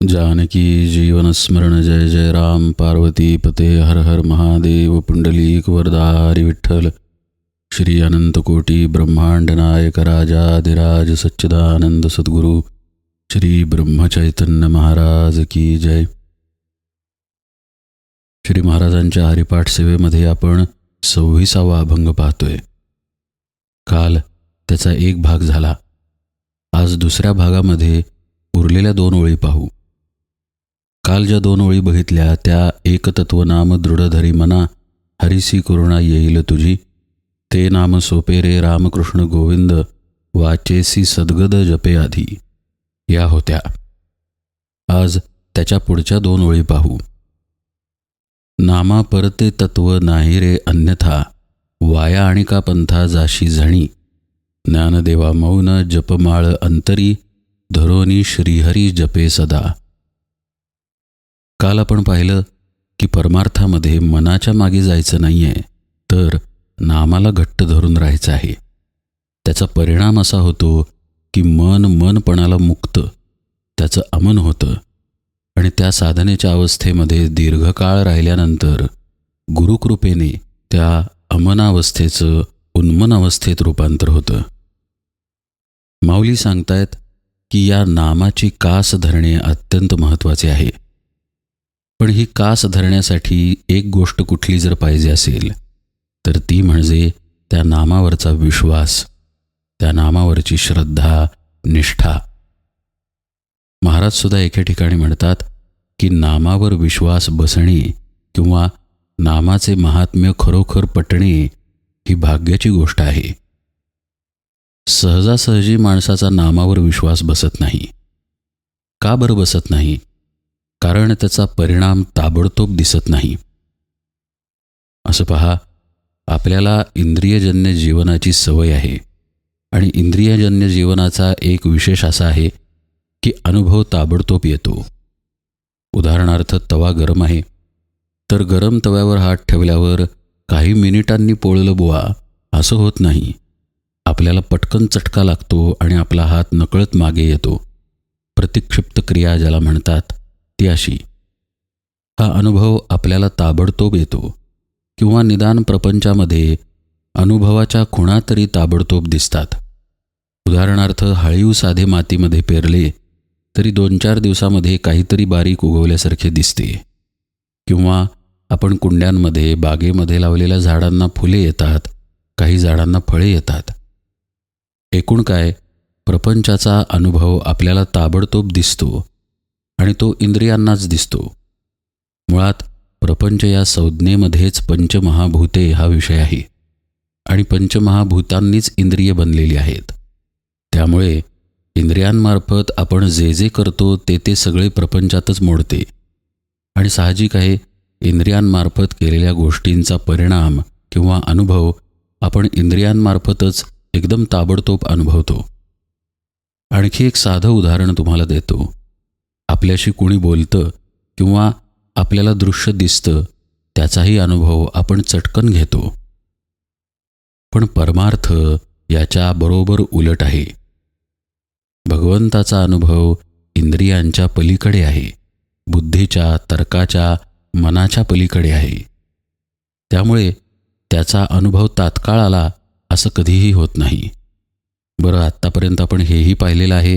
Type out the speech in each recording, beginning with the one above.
जानकी जीवन स्मरण जय जय राम पार्वती पते हर हर महादेव पुंडलीक वरदारी विठ्ठल श्री अनंतकोटी ब्रह्मांड नायक राजाधिराज सच्चिदानंद सद्गुरु श्री ब्रह्मचैतन्य महाराज की जय. श्री महाराजांच्या हरिपाठ सेवेमध्ये आपण 26वा अभंग पाहतोय. काल त्याचा एक भाग झाला. आज दुसऱ्या भागामध्ये उरलेल्या 2 ओळी पाहू. काल ज्या 2 ओळी बघितल्या त्या एकतत्व नाम दृढ धरी मना, हरिसी करुणा येईल तुझी, ते नाम सोपे रे रामकृष्ण गोविंद, वाचेसी सद्गद जपे आधी, या होत्या. आज त्याच्या पुढच्या 2 ओळी पाहू. नामा परते तत्व नाही रे अन्यथा, वाया आणि का पंथा जाशी झणी, ज्ञानदेवा मौन जपमाळ अंतरी, धरोनी श्रीहरी जपे सदा. काल आपण पाहिलं की परमार्थामध्ये मनाच्या मागे जायचं नाही आहे, तर नामाला घट्ट धरून राहायचं आहे. त्याचा परिणाम असा होतो की मनपणाला मुक्त, त्याचं अमन होतं आणि त्या साधनेच्या अवस्थेमध्ये दीर्घकाळ राहिल्यानंतर गुरुकृपेने त्या अमनावस्थेचं उन्मन अवस्थेत रूपांतर होतं. माऊली सांगतायत की या नामाची कास धरणे अत्यंत महत्त्वाचे आहे. पण ही कास धरण्यासाठी एक गोष्ट कुठली जर पाहिजे असेल तर ती म्हणजे त्या नामावरचा विश्वास, त्या नामावरची श्रद्धा, निष्ठा. महाराजसुद्धा एके ठिकाणी म्हणतात की नामावर विश्वास बसणे किंवा नामाचे महात्म्य खरोखर पटणे ही भाग्याची गोष्ट आहे. सहजासहजी माणसाचा नामावर विश्वास बसत नाही. का बरं बसत नाही? कारण त्याचा परिणाम ताबडतोब दिसत नाही. असं पहा, आपल्याला इंद्रियजन्य जीवनाची सवय आहे आणि इंद्रियजन्य जीवनाचा एक विशेष असा आहे की अनुभव ताबडतोब येतो. उदाहरणार्थ, तवा गरम आहे तर गरम तव्यावर हात ठेवल्यावर काही मिनिटांनी पोळलं बुवा असं होत नाही. आपल्याला पटकन चटका लागतो आणि आपला हात नकळत मागे येतो. प्रतिक्षिप्त क्रिया ज्याला म्हणतात ती अशी. हा अनुभव आपल्याला ताबडतोब येतो किंवा निदान प्रपंचामध्ये अनुभवाच्या खुणा तरी ताबडतोब दिसतात. उदाहरणार्थ, हळीव साधे मातीमध्ये पेरले तरी 2-4 दिवसामध्ये काहीतरी बारीक उगवल्यासारखे दिसते. किंवा आपण कुंड्यांमध्ये बागेमध्ये लावलेल्या झाडांना फुले येतात, काही झाडांना फळे येतात. एकूण काय, प्रपंचाचा अनुभव आपल्याला ताबडतोब दिसतो आणि तो इंद्रियांनाच दिसतो. मुळात प्रपंच या संज्ञेमध्येच पंचमहाभूते हा विषय आहे आणि पंचमहाभूतांनीच इंद्रिय बनलेली आहेत. त्यामुळे इंद्रियांमार्फत आपण जे जे करतो ते सगळे प्रपंचातच मोडते आणि साहजिक आहे, इंद्रियांमार्फत केलेल्या गोष्टींचा परिणाम किंवा अनुभव आपण इंद्रियांमार्फतच एकदम ताबडतोब अनुभवतो. आणखी एक साधं उदाहरण तुम्हाला देतो. आपल्याशी कुणी बोलतं किंवा आपल्याला दृश्य दिसतं, त्याचाही अनुभव आपण चटकन घेतो. पण परमार्थ याच्या बरोबर उलट आहे. भगवंताचा अनुभव इंद्रियांच्या पलीकडे आहे, बुद्धीच्या, तर्काच्या, मनाच्या पलीकडे आहे. त्यामुळे त्याचा अनुभव तात्काळ आला असं कधीही होत नाही. बरं, आत्तापर्यंत आपण हेही पाहिलेलं आहे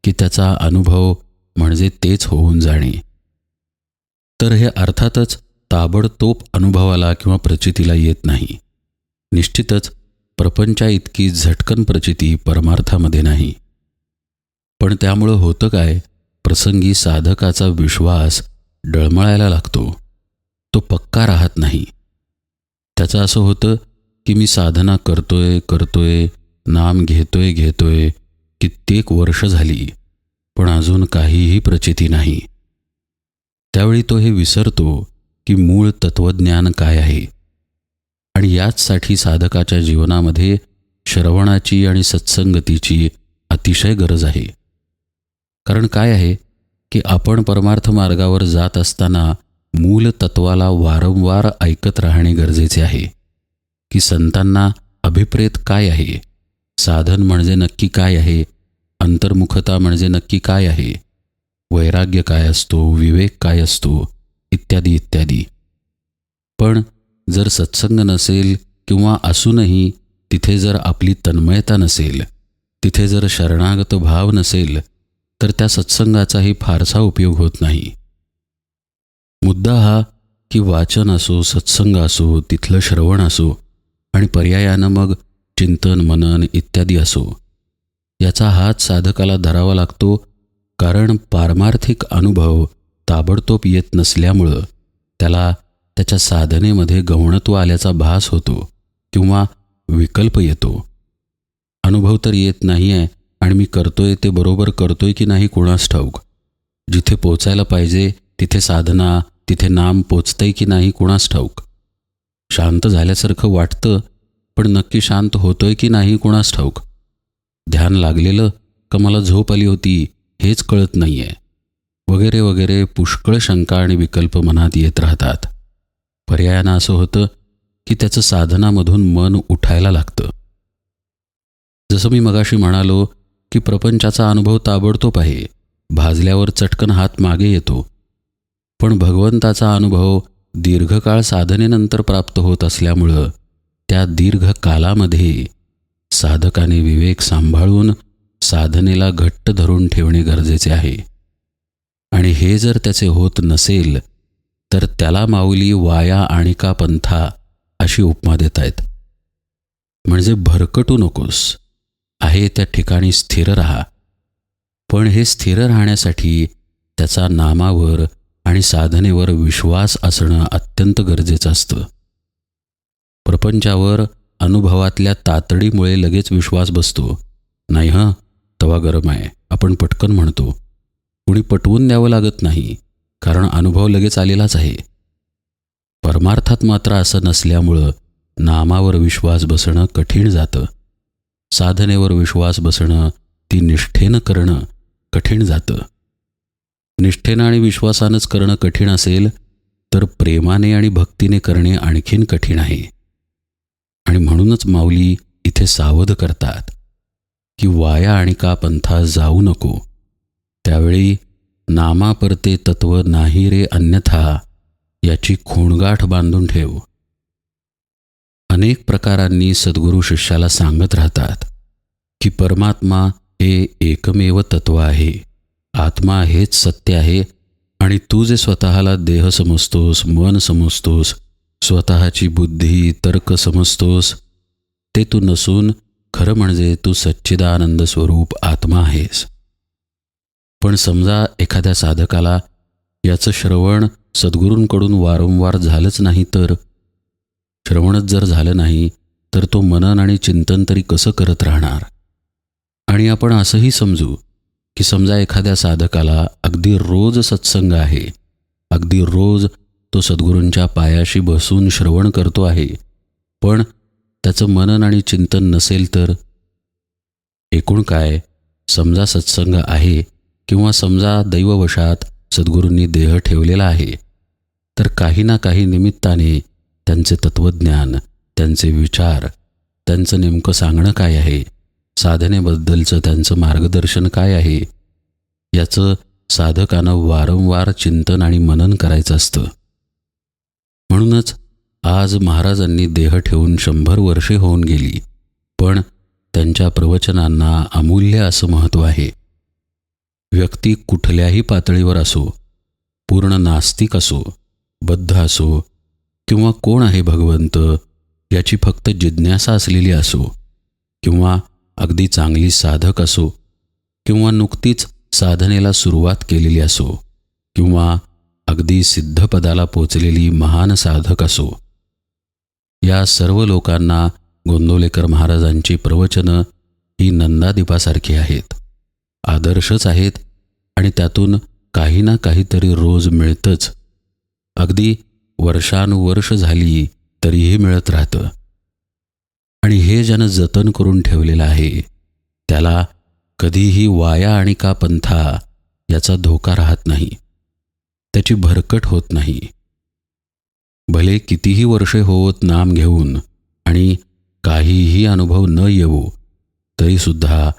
की त्याचा अनुभव म्हणजे तेच होऊन जाणे. तर हे अर्थातच ताबडतोब अनुभवाला किंवा प्रचितीला येत नाही. निश्चितच प्रपंचा इतकी झटकन प्रचिती परमार्थामध्ये नाही. पण त्यामुळं होतं काय, प्रसंगी साधकाचा विश्वास डळमळायला लागतो. तो पक्का राहत नाही. त्याचं असं होतं की मी साधना करतोय, नाम घेतोय, कित्येक वर्ष झाली, पण अजून काहीही प्रचिती नाही. त्यावेळी तो हे विसरतो की मूळ तत्वज्ञान काय आहे. आणि याचसाठी साधकाच्या जीवनामध्ये श्रवणाची आणि सत्संगतीची अतिशय गरज आहे. कारण काय आहे की आपण परमार्थ मार्गावर जात असताना मूल तत्वाला वारंवार ऐकत राहणे गरजेचे आहे की संतांना अभिप्रेत काय आहे, साधन म्हणजे नक्की काय आहे, अंतर्मुखता म्हणजे नक्की काय आहे, वैराग्य काय असतो, विवेक काय असतो, इत्यादी इत्यादी. पण जर सत्संग नसेल किंवा असूनही तिथे जर आपली तन्मयता नसेल, तिथे जर शरणागत भाव नसेल, तर त्या सत्संगाचाही फारसा उपयोग होत नाही. मुद्दा हा की वाचन असो, सत्संग असो, तिथलं श्रवण असो आणि पर्यायानं मग चिंतन, मनन इत्यादी असो, याचा हात साधकाला धरावा लागतो. कारण पारमार्थिक अनुभव ताबडतोब येत नसल्यामुळं त्याला त्याच्या साधनेमध्ये गौणत्व आल्याचा भास होतो किंवा विकल्प येतो. अनुभव तर येत नाही आहे आणि मी करतोय ते बरोबर करतोय की नाही कुणास ठाऊक. जिथे पोचायला पाहिजे तिथे साधना, तिथे नाम पोचतंय की नाही कुणास ठाऊक. शांत झाल्यासारखं वाटतं, पण नक्की शांत होतोय की नाही कुणास ठाऊक. ध्यान लागलेलं का मला झोप आली होती हेच कळत नाही आहे, वगैरे वगैरे पुष्कळ शंका आणि विकल्प मनात येत राहतात. पर्यायानं असं होतं की त्याचं साधनामधून मन उठायला लागतं. जसं मी मगाशी म्हणालो की प्रपंचाचा अनुभव ताबडतोब आहे, भाजल्यावर चटकन हात मागे येतो. पण भगवंताचा अनुभव दीर्घकाळ साधनेनंतर प्राप्त होत असल्यामुळं त्या दीर्घ कालामध्ये साधकाने विवेक सांभाळून साधनेला घट्ट धरून ठेवणे गरजेचे आहे. आणि हे जर त्याचे होत नसेल तर त्याला माऊली वाया आणिका पंथा अशी उपमा देत आहेत. म्हणजे भरकटू नकोस, आहे त्या ठिकाणी स्थिर राहा. पण हे स्थिर राहण्यासाठी त्याचा नामावर आणि साधनेवर विश्वास असणं अत्यंत गरजेचं असतं. प्रपंचावर अनुभवातल्या तातडीमुळे लगेच विश्वास बसतो. नाही हं, तवा गरम आहे, आपण पटकन म्हणतो. कुणी पटवून द्यावं लागत नाही, कारण अनुभव लगेच आलेलाच आहे. परमार्थात मात्र असं नसल्यामुळं नामावर विश्वास बसणं कठीण जातं. साधनेवर विश्वास बसणं, ती निष्ठेनं करणं कठीण जातं. निष्ठेनं आणि विश्वासानंच करणं कठीण असेल तर प्रेमाने आणि भक्तीने करणे आणखीन कठीण आहे. आणि म्हणूनच माऊली इथे सावध करतात की वाया आणिका पंथा जाऊ नको. त्यावेळी नामापरते तत्व नाही रे अन्यथा याची खूणगाठ बांधून ठेव. अनेक प्रकारांनी सद्गुरू शिष्याला सांगत राहतात की परमात्मा हे एकमेव तत्व आहे, आत्मा हेच सत्य आहे. आणि तू जे स्वतःला देह समजतोस, मन समजतोस, स्वतःची बुद्धी, तर्क समजतोस, ते तू नसून खरं म्हणजे तू सच्चिदानंद स्वरूप आत्मा आहेस. पण समजा एखाद्या साधकाला याचं श्रवण सद्गुरूंकडून वारंवार झालंच नाही, तर श्रवणच जर झालं नाही तर तो मनन आणि चिंतन तरी कसं करत राहणार. आणि आपण असंही समजू की समजा एखाद्या साधकाला अगदी रोज सत्संग आहे, अगदी रोज तो सद्गुरूंच्या पायाशी बसून श्रवण करतो आहे, पण त्याचं मनन आणि चिंतन नसेल तर. एकूण काय, समजा सत्संग आहे किंवा समजा दैववशात सद्गुरूंनी देह ठेवलेला आहे, तर काही ना काही निमित्ताने त्यांचे तत्त्वज्ञान, त्यांचे विचार, त्यांचं नेमकं सांगणं काय आहे, साधनेबद्दलचं त्यांचं मार्गदर्शन काय आहे, याचं साधकानं वारंवार चिंतन आणि मनन करायचं असतं. म्हणूनच आज महाराजांनी देह ठेवून 100 वर्षे होऊन गेली, पण त्यांच्या प्रवचनांना अमूल्य असं महत्त्व आहे. व्यक्ती कुठल्याही पातळीवर असो, पूर्ण नास्तिक असो, बद्ध असो किंवा कोण आहे भगवंत याची फक्त जिज्ञासा असलेली असो, किंवा अगदी चांगली साधक असो, किंवा नुकतीच साधनेला सुरुवात केलेली असो, किंवा अगदी सिद्धपदाला पोचलेली महान साधक असो, या सर्व लोकांना गोंदवलेकर महाराजांची प्रवचनं ही नंदादीपासारखी आहेत, आदर्शच आहेत. आणि त्यातून काही ना काहीतरी रोज मिळतंच. अगदी वर्षानुवर्ष झाली तरीही मिळत राहतं. आणि हे ज्यानं जतन करून ठेवलेलं आहे त्याला कधीही वाया आणिका पंथा याचा धोका राहत नाही, त्याची भरकट होत नाही. भले कितीही वर्षे होत नाम घेऊन आणि काहीही अनुभव न येवो, तरीसुद्धा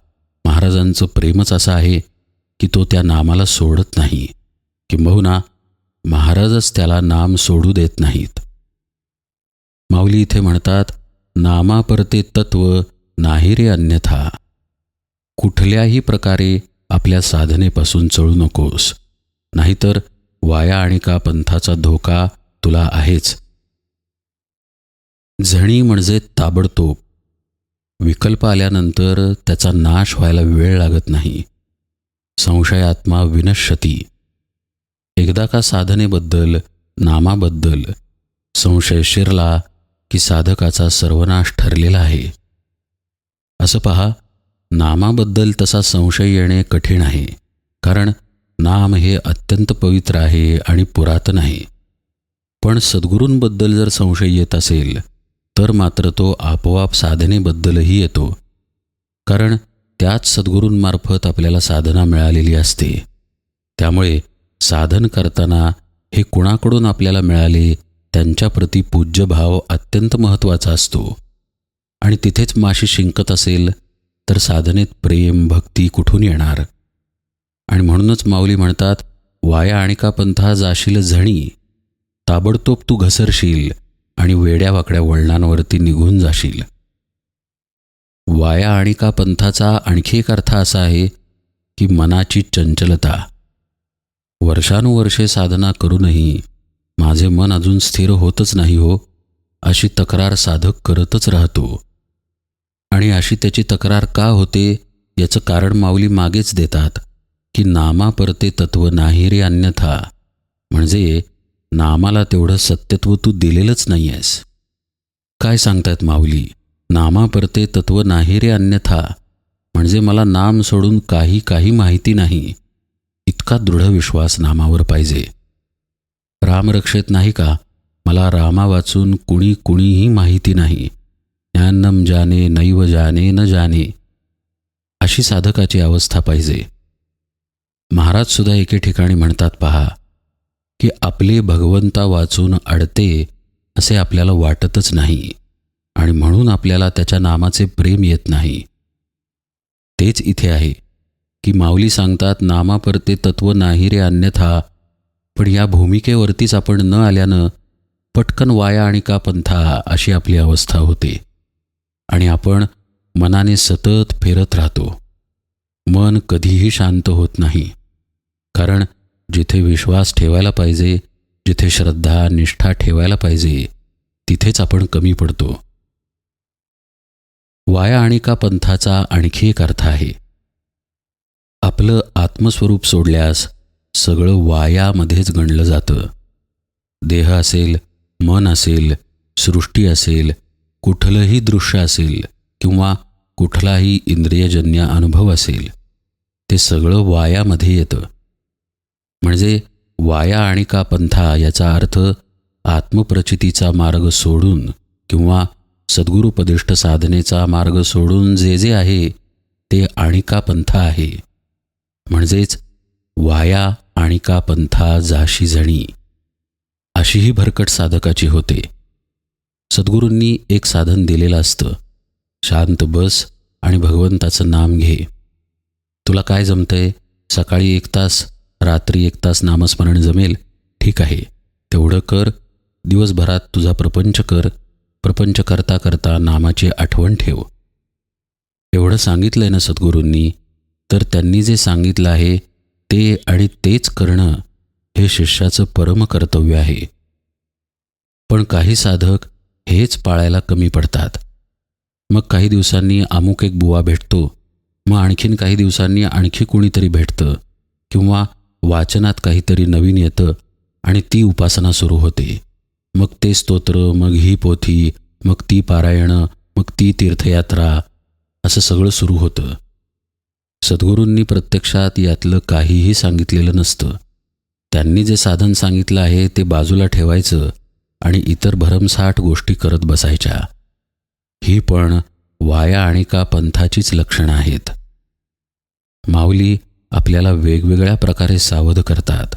महाराजांचं प्रेमच असं आहे की तो त्या नामाला सोडत नाही, किंबहुना महाराजच त्याला नाम सोडू देत नाहीत. माऊली इथे म्हणतात, नामापरते तत्व नाही रे अन्यथा. कुठल्याही प्रकारे आपल्या साधनेपासून चळू नकोस, नाहीतर वाया आणि का पंथाचा धोका तुला आहेच. झणी म्हणजे ताबडतोब. विकल्प आल्यानंतर त्याचा नाश व्हायला वेळ लागत नाही. संशयात्मा विनश्यती. एकदा का साधनेबद्दल, नामाबद्दल संशय शिरला की साधकाचा सर्वनाश ठरलेला आहे. असं पहा, नामाबद्दल तसा संशय येणे कठीण आहे, कारण नाम हे अत्यंत पवित्र आहे आणि पुरातन आहे. पण सद्गुरूंबद्दल जर संशय येत असेल तर मात्र तो आपोआप साधनेबद्दलही येतो, कारण त्याच सद्गुरूंमार्फत आपल्याला साधना मिळालेली असते. त्यामुळे साधन करताना हे कुणाकडून आपल्याला मिळाले त्यांच्याप्रती पूज्यभाव अत्यंत महत्त्वाचा असतो. आणि तिथेच माशी शिंकत असेल तर साधनेत प्रेम भक्ती कुठून येणार? आणि म्हणूनच माऊली म्हणतात, वाया आणि का पंथा जाशील झणी, ताबडतोब तू घसरशील आणि वेड्या वाकड्या वळणांवरती निघून जाशील. वाया आणि का पंथाचा आणखी एक अर्थ असा आहे की मनाची चंचलता. वर्षानुवर्षे साधना करूनही माझे मन अजून स्थिर होतच नाही हो, अशी तक्रार साधक करतच राहतो. आणि अशी त्याची तक्रार का होते याचं कारण माऊली मागेच देतात की नामापरते तत्व नाही रे अन्यथा. म्हणजे नामाला तेवढं सत्यत्व तू दिलेलंच नाही आहेस. काय सांगतायत माऊली? नामापरते तत्व नाही रे अन्यथा म्हणजे मला नाम सोडून काही माहिती नाही, इतका दृढ विश्वास नामावर पाहिजे. रामरक्षेत नाही का, मला रामा वाचून कुणीही माहिती नाही, ज्ञानम जाने नैव जाने न जाने, अशी साधकाची अवस्था पाहिजे. महाराज सुद्धा एके ठिकाणी म्हणतात पहा, की आपले भगवंता वाचून अडते असे आपल्याला वाटतच नाही आणि म्हणून आपल्याला त्याच्या नामाचे प्रेम येत नाही. तेच इथे आहे की माऊली सांगतात, नामापरते तत्व नाही रे अन्यथा. पण या भूमिकेवरतीच आपण न आल्यानं पटकन वाया आणि का पंथा अशी आपली अवस्था होते आणि आपण मनाने सतत फिरत राहतो. मन कधीही शांत होत नाही, कारण जिथे विश्वास ठेवायला पाहिजे, जिथे श्रद्धा निष्ठा ठेवायला पाहिजे, तिथेच आपण कमी पडतो. वाया आणि का पंथाचा आणखी एक अर्थ आहे, आपलं आत्मस्वरूप सोडल्यास सगळं वायामध्येच गणलं जातं. देह असेल, मन असेल, सृष्टी असेल, कुठलंही दृश्य असेल किंवा कुठलाही इंद्रियजन्य अनुभव असेल, ते सगळं वायामध्ये येतं. म्हणजे वाया आणि का पंथा याचा अर्थ आत्मप्रचितीचा मार्ग सोडून किंवा सद्गुरुपदिष्ट साधनेचा मार्ग सोडून जे आहे ते आणिका पंथा आहे. म्हणजेच वाया आणिका पंथा जाशी जणी, अशीही भरकट साधकाची होते. सद्गुरूंनी एक साधन दिलेलं असतं, शांत बस आणि भगवंताचं नाम घे. तुला काय जमतंय? सकाळी 1 तास, रात्री 1 तास नामस्मरण जमेल, ठीक आहे, तेवढं कर. दिवसभरात तुझा प्रपंच कर. प्रपंच करता करता नामाची आठवण ठेव. एवढं सांगितलंय ना सद्गुरूंनी, तर त्यांनी जे सांगितलं आहे ते आणि तेच करणं हे शिष्याचं परम कर्तव्य आहे. पण काही साधक हेच पाळायला कमी पडतात. मग काही दिवसांनी अमुक एक बुवा भेटतो, मग आणखीन काही दिवसांनी आणखी कुणीतरी भेटतं किंवा वाचनात काहीतरी नवीन येतं आणि ती उपासना सुरू होते. मग ते स्तोत्र, मग ही पोथी, मग ती पारायणं, मग ती तीर्थयात्रा, असं सगळं सुरू होतं. सद्गुरूंनी प्रत्यक्षात यातलं काहीही सांगितलेलं नसतं. त्यांनी जे साधन सांगितलं आहे ते बाजूला ठेवायचं आणि इतर भरमसाठ गोष्टी करत बसायच्या. ही पण वाया आणि का पंथाचीच लक्षणं आहेत. माऊली आपल्याला वेगवेगळ्या प्रकारे सावध करतात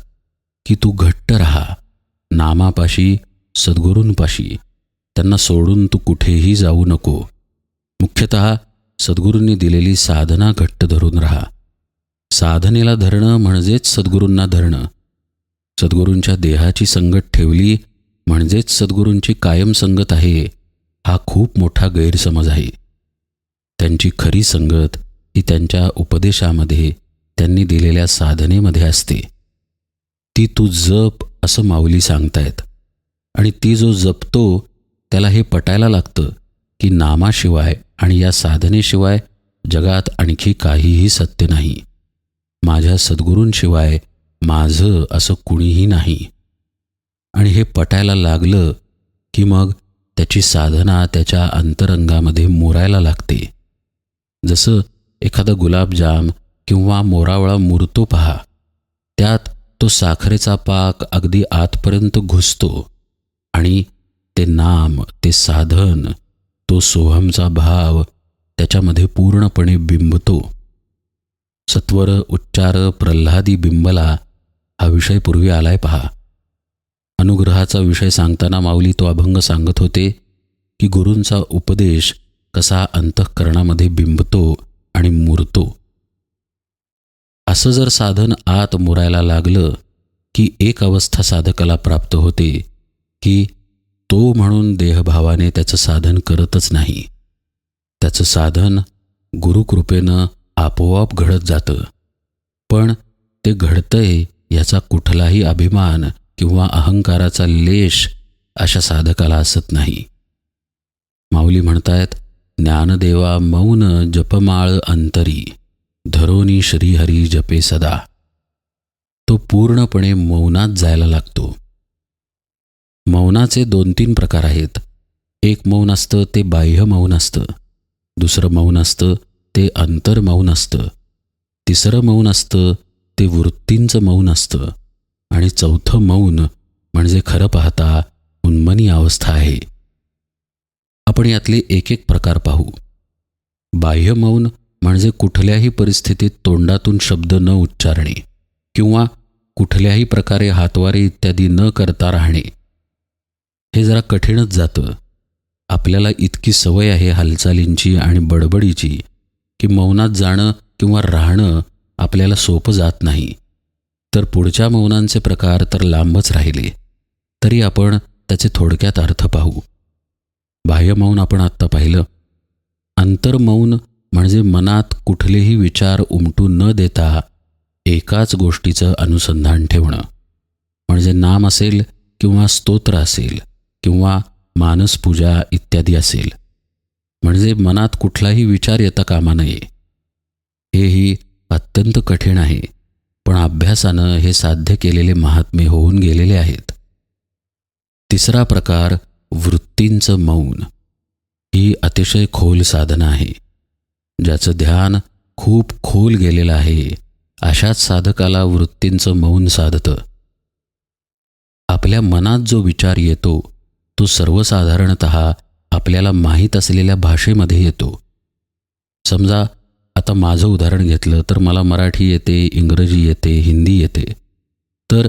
की तू घट्ट राहा नामापाशी, सद्गुरूंपाशी. त्यांना सोडून तू कुठेही जाऊ नको. मुख्यतः सद्गुरूंनी दिलेली साधना घट्ट धरून राहा. साधनेला धरणं म्हणजेच सद्गुरूंना धरणं. सद्गुरूंच्या देहाची संगत ठेवली म्हणजेच सद्गुरूंची कायम संगत आहे, हा खूप मोठा गैरसमज आहे. त्यांची खरी संगत ही त्यांच्या उपदेशामध्ये, त्यांनी दिलेल्या साधनेमध्ये असते. ती तू जप असं माऊली सांगतायत. आणि ती जो जपतो त्याला हे पटायला लागतं की नामाशिवाय आणि या साधनेशिवाय जगात आणखी काहीही सत्य नाही. माझ्या सद्गुरूंशिवाय माझं असं कुणीही नाही. आणि हे पटायला लागलं की मग त्याची साधना त्याच्या अंतरंगामध्ये मुरायला लागते. जसं एखादा गुलाबजाम किंवा मोरावळा मुरतो पहा, त्यात तो साखरेचा पाक अगदी आतपर्यंत घुसतो आणि ते नाम, ते साधन, तो सोहमचा भाव त्याच्यामध्ये पूर्णपणे बिंबतो. सत्वर उच्चार प्रल्हादी बिंबला हा विषय पूर्वी आलाय पहा. अनुग्रहाचा विषय सांगताना माऊली तो अभंग सांगत होते की गुरूंचा उपदेश कसा अंतःकरणामध्ये बिंबतो आणि मुरतो. असं जर साधन आत मुरायला लागलं की एक अवस्था साधकाला प्राप्त होते की तो म्हणून देहभावाने त्याचं साधन करतच नाही. त्याचं साधन गुरुकृपेनं आपोआप घडत जातं. पण ते घडतंय याचा कुठलाही अभिमान किंवा अहंकाराचा लेश अशा साधकाला असत नाही. माऊली म्हणतायत, ज्ञानदेवा मौन जपमाळ अंतरी, धरोनी श्रीहरी जपे सदा. तो पूर्णपणे मौनात जायला लागतो. मौनाचे 2-3 प्रकार आहेत. एक मौन असतं ते बाह्य मौन असतं. दुसरं मौन असतं ते अंतर्मौन असतं. तिसरं मौन असतं ते वृत्तींचं मौन असतं. आणि चौथं मौन म्हणजे खरं पाहता उन्मनी अवस्था आहे. आपण यातले एक एक प्रकार पाहू. बाह्य मौन म्हणजे कुठल्याही परिस्थितीत तोंडातून शब्द न उच्चारणे किंवा कुठल्याही प्रकारे हातवारे इत्यादी न करता राहणे. हे जरा कठीणच जातं. आपल्याला इतकी सवय आहे हालचालींची आणि बडबडीची की मौनात जाणं किंवा राहणं आपल्याला सोपं जात नाही. तर पुढच्या मौनांचे प्रकार तर लांबच राहिले. तरी आपण त्याचे थोडक्यात अर्थ पाहू. बाह्य मौन आपण आत्ता पाहिलं. अंतर्मौन म्हणजे मनात कुठलेही विचार उमटू न देता एकाच गोष्टीचं अनुसंधान ठेवणं. म्हणजे नाम असेल किंवा स्तोत्र असेल किंवा मानसपूजा इत्यादी असेल. म्हणजे मनात कुठलाही विचार येता कामा नये. हेही अत्यंत कठीण आहे, पण अभ्यासानं हे साध्य केलेले महात्मे होऊन गेलेले आहेत. तिसरा प्रकार वृत्तींचं मौन. ही अतिशय खोल साधना आहे. ज्याचं ध्यान खूप खोल गेलेलं आहे अशाच साधकाला वृत्तींचं मौन साधतं. आपल्या मनात जो विचार येतो तो सर्वसाधारणतः आपल्याला माहीत असलेल्या भाषेमध्ये येतो. समजा आता माझं उदाहरण घेतलं तर मला मराठी येते, इंग्रजी येते, हिंदी येते. तर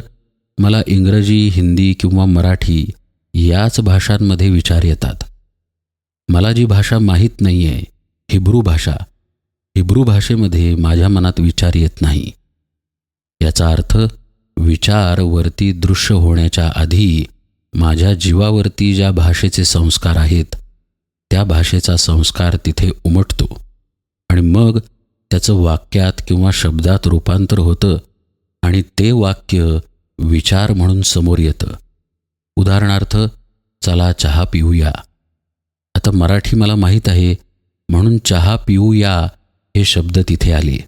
मला इंग्रजी, हिंदी किंवा मराठी याच भाषांमध्ये विचार येतात. मला जी भाषा माहीत नाही आहे, हिब्रू भाषेमध्ये माझ्या मनात विचार येत नाही. याचा अर्थ विचार वरती दृश्य होण्याच्या आधी माझ्या जीवावरती ज्या भाषेचे संस्कार आहेत त्या भाषेचा संस्कार तिथे उमटतो आणि मग त्याचं वाक्यात किंवा शब्दात रूपांतर होतं आणि ते वाक्य विचार म्हणून समोर येतं. उदाहरणार्थ, चला चहा पिऊया. आता मराठी मला माहीत आहे म्हणून चहा पिऊया हे शब्द तिथे आले.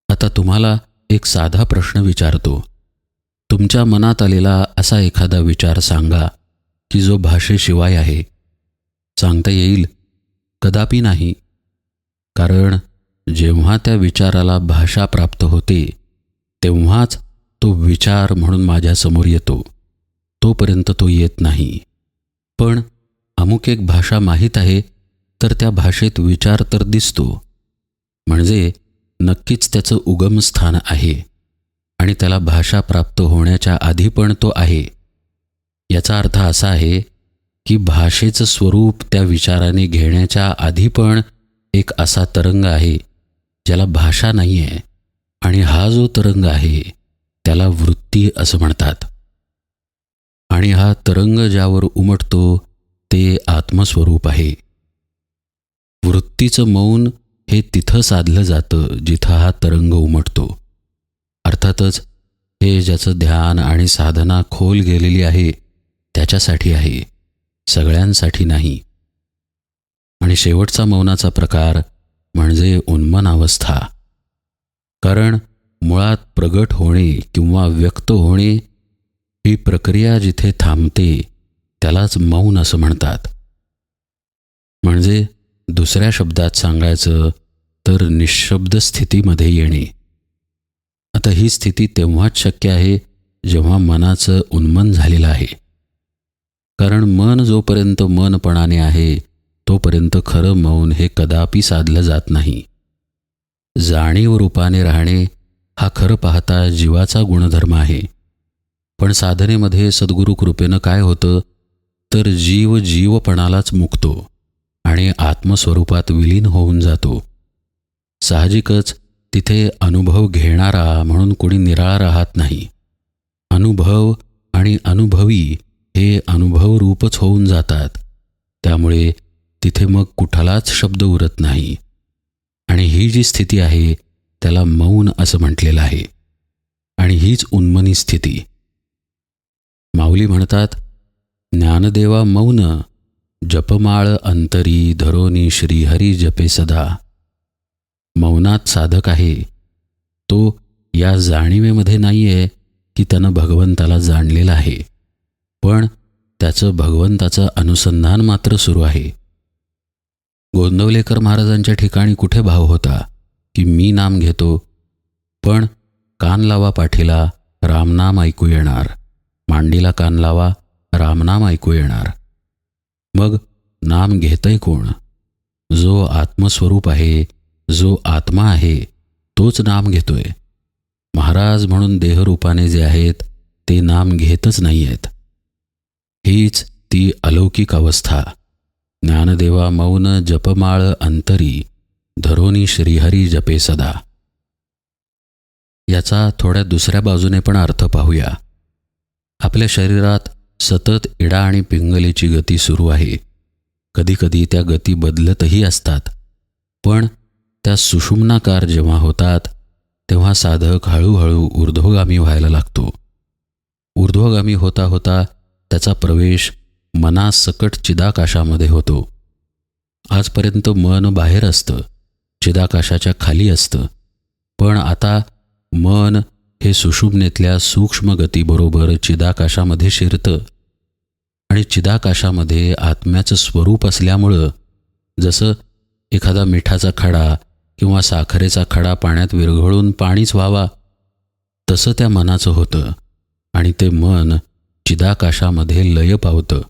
आता तुम्हाला एक साधा प्रश्न विचारतो. तुमच्या मनात आलेला असा एखादा विचार सांगा की जो भाषेशिवाय आहे. सांगता येईल? कदापि नाही. कारण जेव्हा त्या विचाराला भाषा प्राप्त होते तेव्हाच तो विचार म्हणून माझ्यासमोर येतो. तोपर्यंत तो येत नाही. पण अमुक एक भाषा माहीत आहे तर त्या भाषेत विचार तर दिसतो. म्हणजे नक्कीच त्याचं उगमस्थान आहे आणि त्याला भाषा प्राप्त होण्याच्या आधी पण तो आहे. याचा अर्थ असा आहे की भाषेचं स्वरूप त्या विचाराने घेण्याच्या आधी पण एक असा तरंग आहे ज्याला भाषा नाही आहे आणि हा जो तरंग आहे त्याला वृत्ती असं म्हणतात. आणि हा तरंग ज्यावर उमटतो ते आत्मस्वरूप आहे. वृत्तीचं मौन हे तिथं साधलं जातं जिथं हा तरंग उमटतो. अर्थातच हे ज्याचं ध्यान आणि साधना खोल गेलेली आहे त्याच्यासाठी आहे, सगळ्यांसाठी नाही. आणि शेवटचा मौनाचा प्रकार म्हणजे उन्मनावस्था. कारण मुळात प्रगट होणे किंवा व्यक्त होणे ही प्रक्रिया जिथे थांबते त्यालाच मौन असं म्हणतात. म्हणजे दुसऱ्या शब्दात सांगायचं तर निःशब्द स्थितीमध्ये येणे. आता ही स्थिती तेव्हाच शक्य आहे जेव्हा मनाचं उन्मन झालेलं आहे. कारण मन जोपर्यंत मनपणाने आहे तोपर्यंत खरं मौन हे कदापि साधलं जात नाही. जाणीव रूपाने राहणे हा खरं पाहता जीवाचा गुणधर्म आहे. पण साधनेमध्ये सद्गुरू कृपेनं काय होतं तर जीव जीवपणालाच मुकतो आणि आत्मस्वरूपात विलीन होऊन जातो. साहजिकच तिथे अनुभव घेणारा म्हणून कोणी निराळा राहत नाही. अनुभव आणि अनुभवी हे अनुभवरूपच होऊन जातात. त्यामुळे तिथे मग कुठालाच शब्द उरत नाही. आणि ही जी स्थिती आहे त्याला मौन असं म्हटलेलं आहे. आणि हीच उन्मनी स्थिती. माऊली म्हणतात, ज्ञानदेवा मौन जपमाळ अंतरी धरोनी श्रीहरी जपे सदा. मौनात साधक आहे तो या जाणीवेमध्ये नाही आहे की त्यानं भगवंताला जाणलेलं आहे, पण त्याचं भगवंताचं अनुसंधान मात्र सुरू आहे. गोंदवलेकर महाराजांच्या ठिकाणी कुठे भाव होता की मी नाम घेतो, पण कान लावा पाठीला रामनाम ऐकू येणार, मांडीला कान लावा रामनाम ऐकू येणार. मग नाम घेतंय कोण? जो आत्मस्वरूप आहे, जो आत्मा आहे तोच नाम घेतोय. महाराज म्हणून देहरूपाने जे आहेत ते नाम घेतच नाही आहेत. हीच ती अलौकिक अवस्था. ज्ञानदेवा मौन जपमाळ अंतरी धरोनी श्रीहरी जपे सदा. याचा थोड्या दुसऱ्या बाजूने पण अर्थ पाहूया. आपल्या शरीरात सतत इडा आणि पिंगलेची गती सुरू आहे. कधीकधी त्या गती बदलतही असतात, पण त्या सुषुम्नाकार जेव्हा होतात तेव्हा साधक हळूहळू ऊर्ध्वगामी व्हायला लागतो. ऊर्ध्वगामी होता होता त्याचा प्रवेश मनासकट चिदाकाशामध्ये होतो. आजपर्यंत मन बाहेर असतं, चिदाकाशाच्या खाली असतं, पण आता मन हे सुषुम्नेतल्या सूक्ष्म गतीबरोबर चिदाकाशामध्ये शिरतं. आणि चिदाकाशामध्ये आत्म्याचं स्वरूप असल्यामुळं जसं एखादा मिठाचा खडा किंवा साखरेचा खडा पाण्यात विरघळून पाणीच व्हावा, तसं त्या मनाचं होतं आणि ते मन चिदाकाशामध्ये लय पावतं.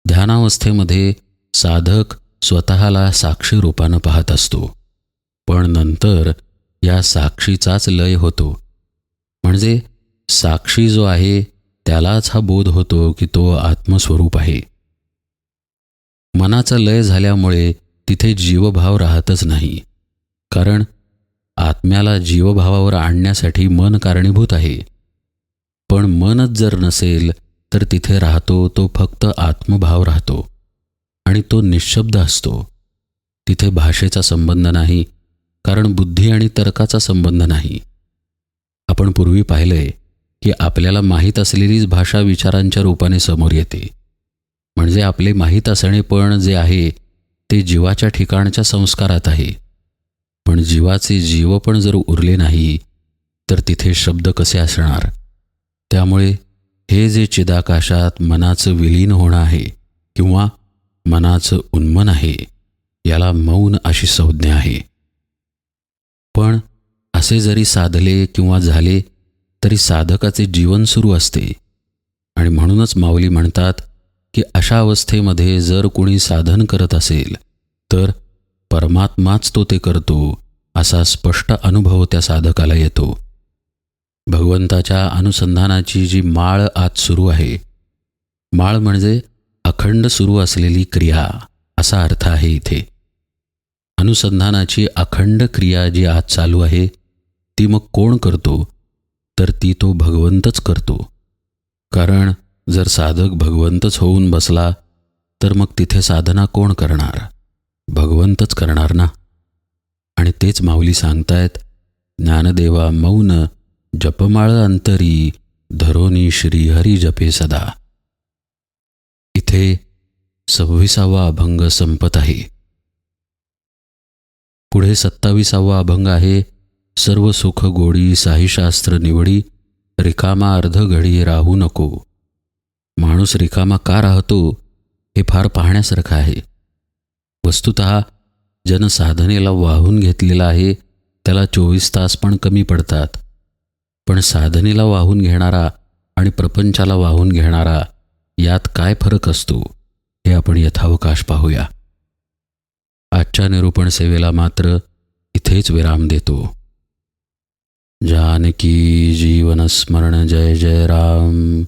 ध्यानावस्थेमध्ये साधक स्वतःला साक्षी रूपानं पाहत असतो, पण नंतर या साक्षीचाच लय होतो. म्हणजे साक्षी जो आहे त्यालाच हा बोध होतो की तो आत्मस्वरूप आहे. मनाचा लय झाल्यामुळे तिथे जीवभाव राहतच नाही, कारण आत्म्याला जीवभावावर आणण्यासाठी मन कारणीभूत आहे. पण मनच जर नसेल तर तिथे राहतो तो फक्त आत्मभाव राहतो आणि तो निःशब्द असतो. तिथे भाषेचा संबंध नाही, कारण बुद्धी आणि तर्काचा संबंध नाही. आपण पूर्वी पाहिलंय की आपल्याला माहीत असलेलीच भाषा विचारांच्या रूपाने समोर येते. म्हणजे आपले माहीत असणे पण जे आहे ते जीवाच्या ठिकाणच्या संस्कारात आहे. पण जीवाचे जीवपण जर उरले नाही तर तिथे शब्द कसे असणार? त्यामुळे हे जे चिदाकाशात मनाचं विलीन होणं आहे किंवा मनाचं उन्मन आहे, याला मौन अशी संज्ञा आहे. पण असे जरी साधले किंवा झाले तरी साधकाचे जीवन सुरू असते. आणि म्हणूनच माऊली म्हणतात की अशा अवस्थेमध्ये जर कोणी साधन करत असेल तर परमात्माच तो ते करतो असा स्पष्ट अनुभव त्या साधकाला येतो. भगवंताच्या अनुसंधानाची जी माळ आत सुरू आहे, माळ म्हणजे अखंड सुरू असलेली क्रिया असा अर्थ आहे इथे. अनुसंधानाची अखंड क्रिया जी आज चालू आहे ती मग कोण करतो, तर ती तो भगवंतच करतो. कारण जर साधक भगवंतच होऊन बसला तर मग तिथे साधना कोण करणार? भगवंतच करणार ना. आणि तेच माऊली सांगतायत, ज्ञानदेवा मौन जपमाळ अंतरी धरोनी श्रीहरी जपे सदा. इथे 26वा अभंग संपत आहे. पुढे 27वा अभंग आहे, सर्व सुख गोडी साहीशास्त्र निवडी रिकामा अर्ध घडी राहू नको. माणूस रिकामा का राहतो हे फार पाहण्यासारखं आहे. वस्तुतः जन साधनेला वाहून घेतलेला आहे त्याला 24 तास पण कमी पडतात. पण साधनेला वाहून घेणारा आणि प्रपंचाला वाहून घेणारा यात काय फरक असतो हे आपण यथावकाश पाहूया. आजच्या निरूपण सेवेला मात्र इथेच विराम देतो. जानकी जीवन स्मरण जय जय राम.